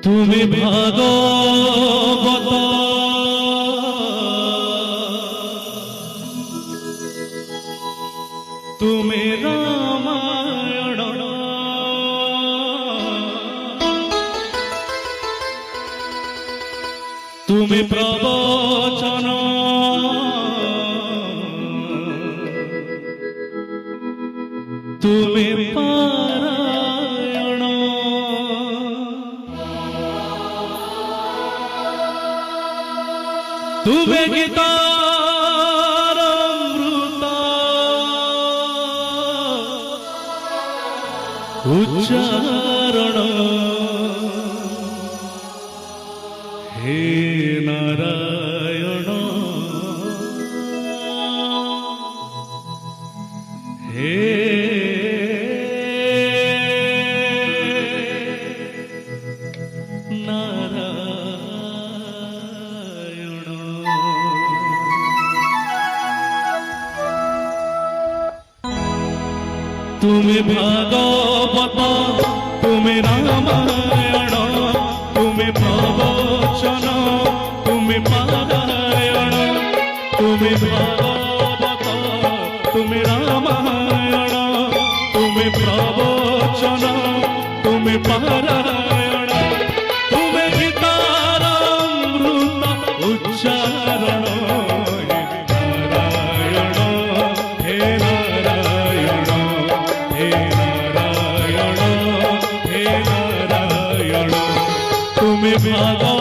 তুমি ভাগবত তুমি রামায়ণ তুমি প্রবচন তুমি পারায়ণ তুমি গীতার অমৃত উচ্চারণ হে নারায়ণ হে নারায়ণ। তুমি ভাগবত তুমি রামায়ণ তুমি প্রবচন তুমি পারায়ণ তুমি ভাগবত তুমি রামায়ণ তুমি প্রবচন তুমি পারায়ণ তুমি গীতার অমৃত উচ্চারণ হে নারায়ণ হে নারায়ণ হে নারায়ণ তুমি ভাগ